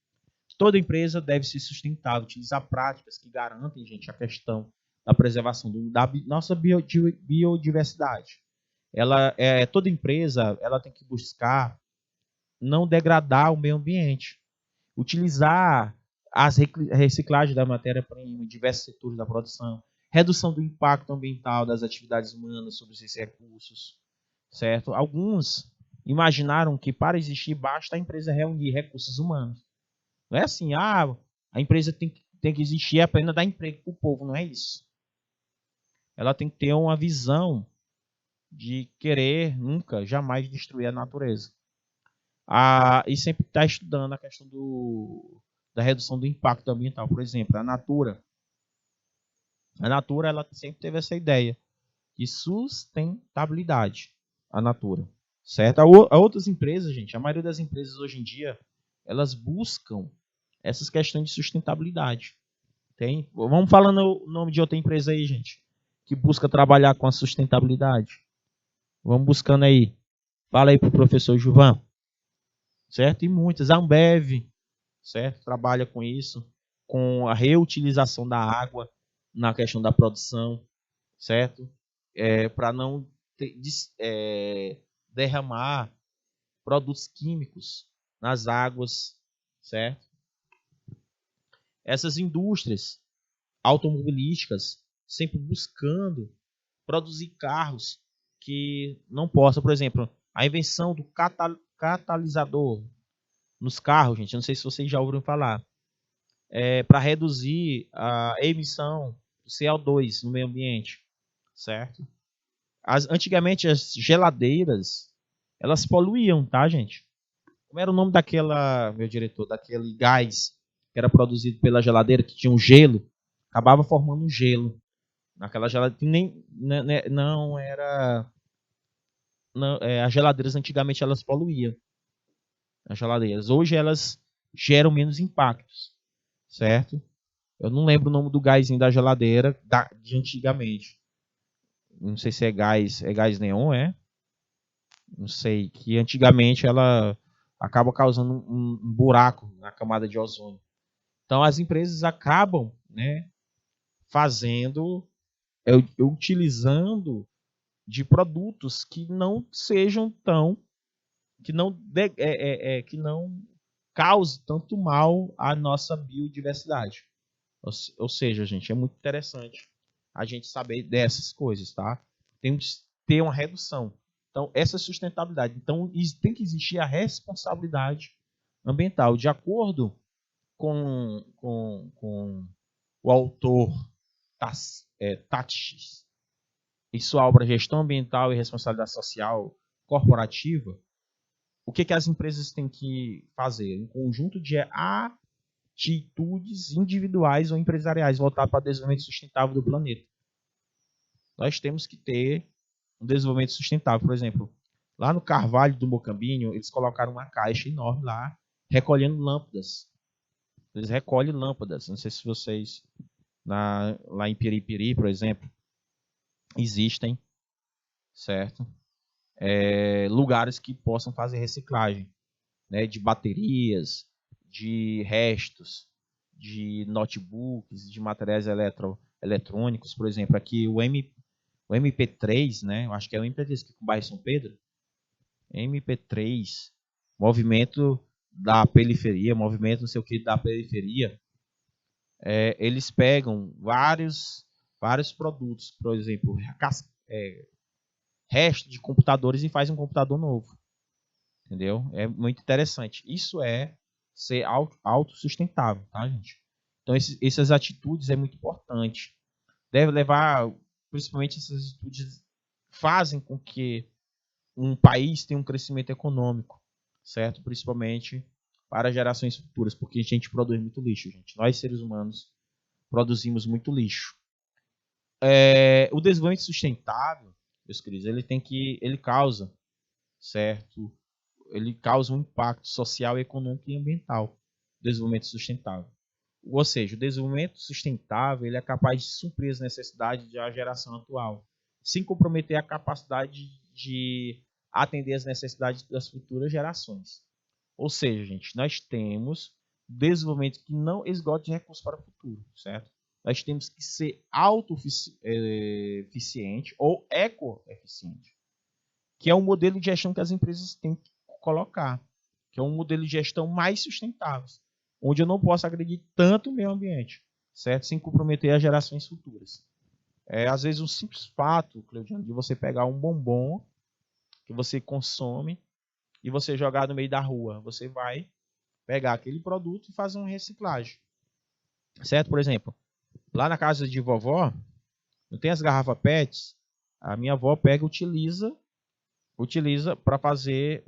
Toda empresa deve se sustentar, utilizar práticas que garantem, gente, a questão da preservação da nossa biodiversidade. Toda empresa ela tem que buscar não degradar o meio ambiente, utilizar as reciclagens da matéria-prima em diversos setores da produção, redução do impacto ambiental das atividades humanas sobre esses recursos, certo? Alguns imaginaram que para existir basta a empresa reunir recursos humanos. Não é assim, a empresa tem que existir apenas dar emprego para o povo, não é isso. Ela tem que ter uma visão de querer nunca, jamais destruir a natureza. E sempre está estudando a questão da redução do impacto ambiental. Por exemplo, a Natura ela sempre teve essa ideia de sustentabilidade, a Natura, certo? A outras empresas, gente, a maioria das empresas hoje em dia, elas buscam essas questões de sustentabilidade. Vamos falando o nome de outra empresa aí, gente, que busca trabalhar com a sustentabilidade. Vamos buscando aí. Fala aí para o professor Gilvan. Certo? E muitas. A Ambev, certo? Trabalha com isso, com a reutilização da água na questão da produção, certo? Para não derramar produtos químicos nas águas, certo? Essas indústrias automobilísticas sempre buscando produzir carros que não possam, por exemplo, a invenção do catalisador nos carros, gente, eu não sei se vocês já ouviram falar, para reduzir a emissão do CO2 no meio ambiente, certo? Antigamente as geladeiras, elas poluíam, tá, gente? Como era o nome meu diretor, daquele gás que era produzido pela geladeira, que tinha um gelo, acabava formando um gelo. Naquela geladeira, não era... Não, as geladeiras antigamente elas poluíam. As geladeiras. Hoje elas geram menos impactos, certo? Eu não lembro o nome do gásinho da geladeira de antigamente. Não sei se é gás neon, é? Não sei. Que antigamente ela acaba causando um buraco na camada de ozônio. Então as empresas acabam, né, utilizando de produtos que não sejam tão, que não cause tanto mal à nossa biodiversidade. Ou seja, gente, é muito interessante a gente saber dessas coisas, tá? Temos que ter uma redução. Então, essa sustentabilidade. Então, tem que existir a responsabilidade ambiental. De acordo com o autor Tatis e sua obra Gestão Ambiental e Responsabilidade Social Corporativa, o que as empresas têm que fazer? Um conjunto de atitudes individuais ou empresariais voltadas para o desenvolvimento sustentável do planeta. Nós temos que ter um desenvolvimento sustentável. Por exemplo, lá no Carvalho do Mocambinho, eles colocaram uma caixa enorme lá, recolhendo lâmpadas. Eles recolhem lâmpadas. Não sei se vocês, lá em Piripiri, por exemplo, existem, certo? Lugares que possam fazer reciclagem, né, de baterias, de restos, de notebooks, de materiais eletrônicos. Por exemplo, aqui o MP3, né? Eu acho que é o MP3 aqui com o bairro São Pedro. MP3, movimento da periferia, movimento não sei o que da periferia. Eles pegam vários produtos, por exemplo, resto de computadores e faz um computador novo. Entendeu? É muito interessante. Isso é ser autossustentável, tá, gente? Então, essas atitudes é muito importante. Deve levar, principalmente essas atitudes fazem com que um país tenha um crescimento econômico, certo? Principalmente para gerações futuras, porque a gente produz muito lixo, gente. Nós, seres humanos, produzimos muito lixo. O desenvolvimento sustentável, meus queridos, ele causa, certo? Ele causa um impacto social, econômico e ambiental. Desenvolvimento sustentável. Ou seja, o desenvolvimento sustentável ele é capaz de suprir as necessidades da geração atual, sem comprometer a capacidade de atender as necessidades das futuras gerações. Ou seja, gente, nós temos desenvolvimento que não esgote recursos para o futuro, certo? Nós temos que ser autoeficiente ou ecoeficiente, que é um modelo de gestão que as empresas têm que colocar, que é um modelo de gestão mais sustentável, onde eu não posso agredir tanto o meio ambiente, certo? Sem comprometer as gerações futuras. Às vezes, um simples fato, Cleudiano, de você pegar um bombom que você consome e você jogar no meio da rua, você vai pegar aquele produto e fazer uma reciclagem, certo? Por exemplo, lá na casa de vovó, não tem as garrafas PETs? A minha avó pega e utiliza para fazer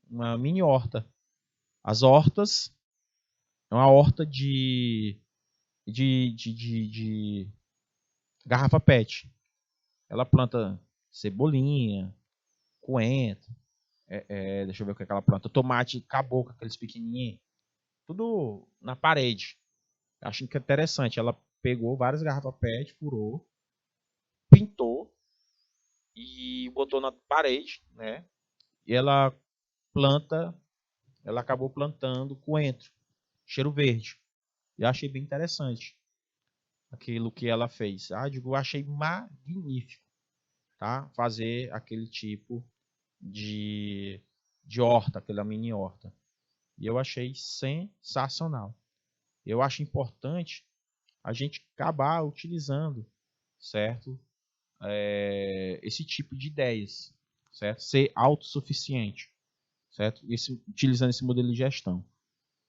uma mini horta. As hortas é uma horta de garrafa PET. Ela planta cebolinha, coentro, deixa eu ver o que ela planta, tomate caboclo, aqueles pequenininhos, tudo na parede. Acho que é interessante. Ela pegou várias garrafas PET, furou, pintou e botou na parede, né? E ela acabou plantando coentro, cheiro verde. E eu achei bem interessante aquilo que ela fez. Eu achei magnífico, tá? Fazer aquele tipo de horta, aquela mini horta. E eu achei sensacional. Eu acho importante a gente acabar utilizando, certo? Esse tipo de ideias, certo? Ser autossuficiente, certo? Utilizando esse modelo de gestão.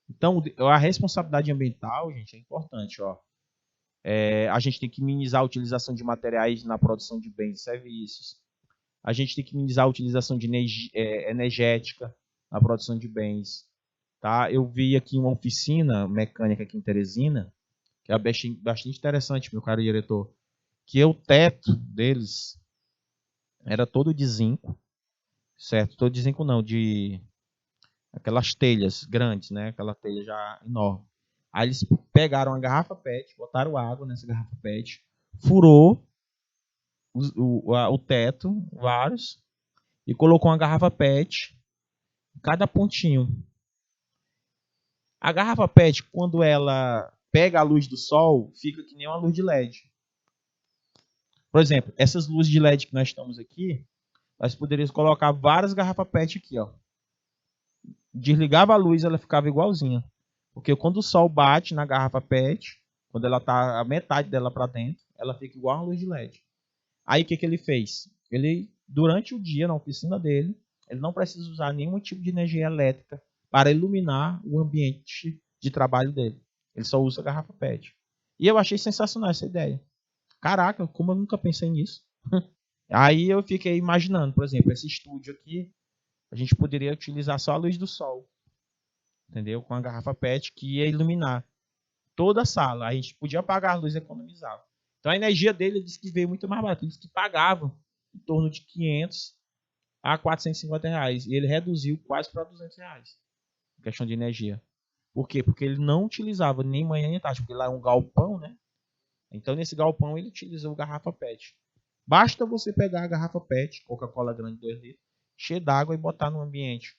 Então, a responsabilidade ambiental, gente, é importante, ó. A gente tem que minimizar a utilização de materiais na produção de bens e serviços. A gente tem que minimizar a utilização de energética na produção de bens. Tá? Eu vi aqui uma oficina mecânica aqui em Teresina, que é bastante interessante, meu caro diretor, que o teto deles era todo de zinco, certo? Todo de zinco não, de aquelas telhas grandes, né? Aquela telha já enorme. Aí eles pegaram a garrafa PET, botaram água nessa garrafa PET, furou o teto, vários, e colocou uma garrafa PET em cada pontinho. A garrafa PET, quando ela pega a luz do sol, fica que nem uma luz de LED. Por exemplo, essas luzes de LED que nós estamos aqui, nós poderíamos colocar várias garrafas PET aqui, ó. Desligava a luz, ela ficava igualzinha. Porque quando o sol bate na garrafa PET, quando ela tá a metade dela para dentro, ela fica igual uma luz de LED. Aí o que ele fez? Ele, durante o dia, na oficina dele, ele não precisa usar nenhum tipo de energia elétrica para iluminar o ambiente de trabalho dele. Ele só usa a garrafa PET. E eu achei sensacional essa ideia. Caraca, como eu nunca pensei nisso. Aí eu fiquei imaginando, por exemplo, esse estúdio aqui, a gente poderia utilizar só a luz do sol, entendeu? Com a garrafa PET que ia iluminar toda a sala. A gente podia apagar a luz e economizava. Então a energia dele disse que veio muito mais barato. Ele disse que pagava em torno de 500 a 450 reais. E ele reduziu quase para 200 reais. Em questão de energia. Por quê? Porque ele não utilizava nem manhã nem tarde. Porque lá é um galpão, né? Então nesse galpão ele utilizou garrafa PET. Basta você pegar a garrafa PET, Coca-Cola grande 2 litros, cheia d'água e botar no ambiente.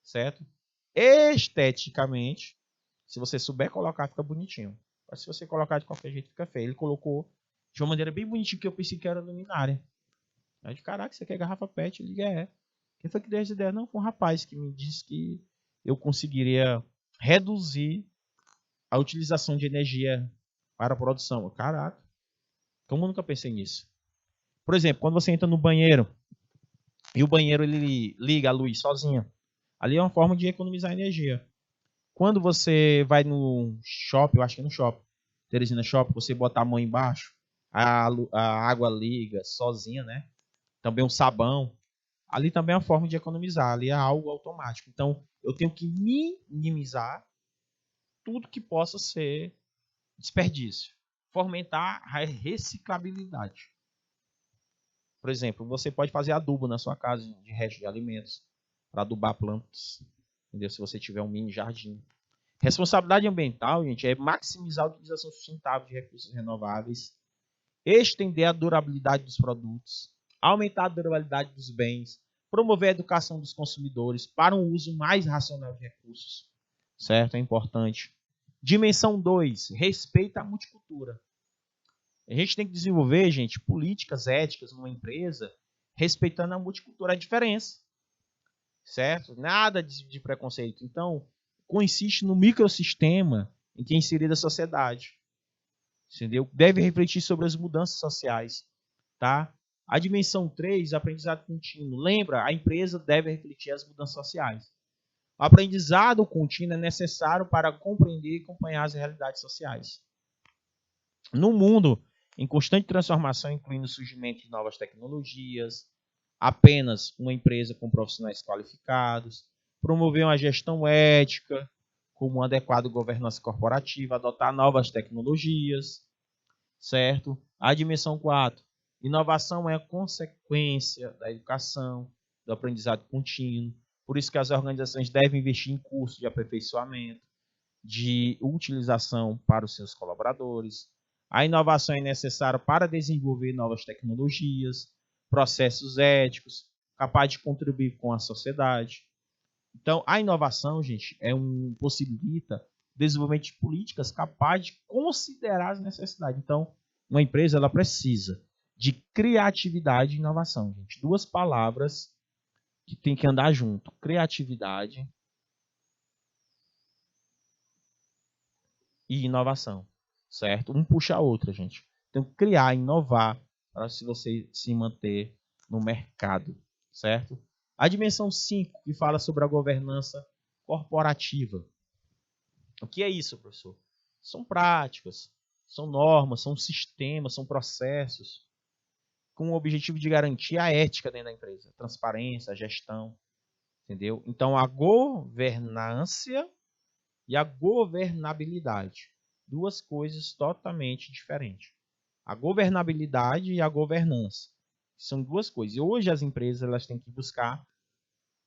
Certo? Esteticamente, se você souber colocar, fica bonitinho. Mas se você colocar de qualquer jeito, fica feio. Ele colocou de uma maneira bem bonitinha que eu pensei que era luminária. Aí de caraca, você quer garrafa PET? Eu digo, é. Quem foi que deu essa ideia? Não, foi um rapaz que me disse que eu conseguiria reduzir a utilização de energia para a produção. Caraca, como eu nunca pensei nisso? Por exemplo, quando você entra no banheiro e o banheiro ele liga a luz sozinha, ali é uma forma de economizar energia. Quando você vai no shopping, eu acho que é no shopping, Teresina Shopping, você botar a mão embaixo, a água liga sozinha, né? Também um sabão. Ali também é uma forma de economizar, ali é algo automático. Então, eu tenho que minimizar tudo que possa ser desperdício. Fomentar a reciclabilidade. Por exemplo, você pode fazer adubo na sua casa de resto de alimentos para adubar plantas, entendeu? Se você tiver um mini jardim. Responsabilidade ambiental, gente, é maximizar a utilização sustentável de recursos renováveis, estender a durabilidade dos produtos, aumentar a durabilidade dos bens, promover a educação dos consumidores para um uso mais racional de recursos. Certo? É importante. Dimensão 2, respeito à multicultura. A gente tem que desenvolver, gente, políticas éticas numa empresa respeitando a multicultura, a diferença. Certo? Nada de preconceito. Então, consiste no microsistema em que é inserida a sociedade. Entendeu? Deve refletir sobre as mudanças sociais. Tá? A dimensão 3, aprendizado contínuo. Lembra, a empresa deve refletir as mudanças sociais. O aprendizado contínuo é necessário para compreender e acompanhar as realidades sociais. No mundo em constante transformação, incluindo o surgimento de novas tecnologias, apenas uma empresa com profissionais qualificados, promover uma gestão ética, como uma adequada governança corporativa, adotar novas tecnologias, certo? A dimensão 4, inovação é a consequência da educação, do aprendizado contínuo. Por isso que as organizações devem investir em cursos de aperfeiçoamento, de utilização para os seus colaboradores. A inovação é necessária para desenvolver novas tecnologias, processos éticos, capaz de contribuir com a sociedade. Então, a inovação, gente, possibilita desenvolvimento de políticas capazes de considerar as necessidades. Então, uma empresa ela precisa de criatividade e inovação, gente. Duas palavras que tem que andar junto: criatividade e inovação, certo? Um puxa a outra, gente. Tem que criar, inovar para se você se manter no mercado, certo? A dimensão 5, que fala sobre a governança corporativa. O que é isso, professor? São práticas, são normas, são sistemas, são processos com o objetivo de garantir a ética dentro da empresa, a transparência, a gestão, entendeu? Então, a governância e a governabilidade, duas coisas totalmente diferentes. A governabilidade e a governança são duas coisas. E hoje as empresas elas têm que buscar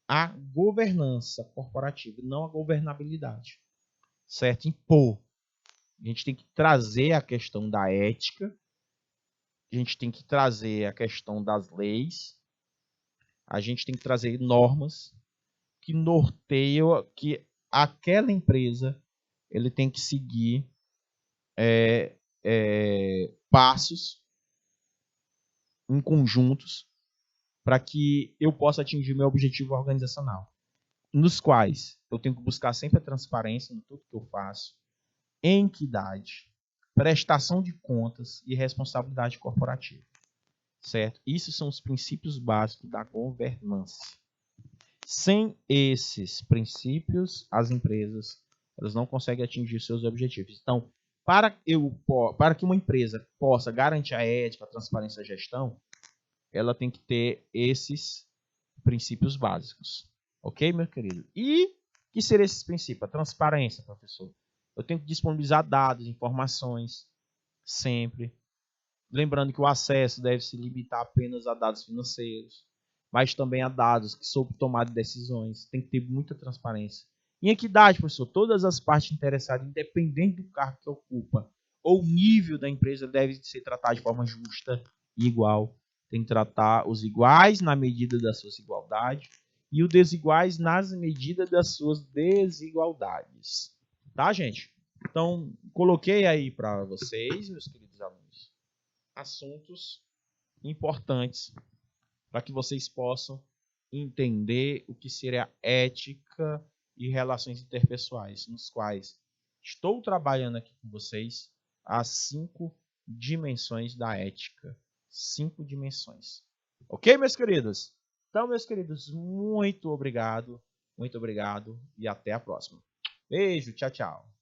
a governança corporativa, não a governabilidade. Certo? Impor. A gente tem que trazer a questão da ética, a gente tem que trazer a questão das leis, a gente tem que trazer normas que norteiam que aquela empresa ele tem que seguir passos em conjuntos para que eu possa atingir meu objetivo organizacional, nos quais eu tenho que buscar sempre a transparência em tudo que eu faço, equidade, prestação de contas e responsabilidade corporativa, certo? Isso são os princípios básicos da governança. Sem esses princípios, as empresas elas não conseguem atingir seus objetivos. Então, para que uma empresa possa garantir a ética, a transparência e a gestão, ela tem que ter esses princípios básicos. Ok, meu querido? E que seria esse princípio? A transparência, professor. Eu tenho que disponibilizar dados, informações, sempre. Lembrando que o acesso deve se limitar apenas a dados financeiros, mas também a dados que sobre tomada de decisões. Tem que ter muita transparência. Em equidade, professor, todas as partes interessadas, independente do cargo que ocupa ou nível da empresa, devem ser tratadas de forma justa e igual. Tem que tratar os iguais na medida das suas igualdades e os desiguais nas medidas das suas desigualdades. Tá, gente? Então, coloquei aí para vocês, meus queridos alunos, assuntos importantes para que vocês possam entender o que seria ética e relações interpessoais, nos quais estou trabalhando aqui com vocês as 5 dimensões da ética. 5 dimensões. Ok, meus queridos? Então, meus queridos, muito obrigado e até a próxima. Beijo, tchau, tchau.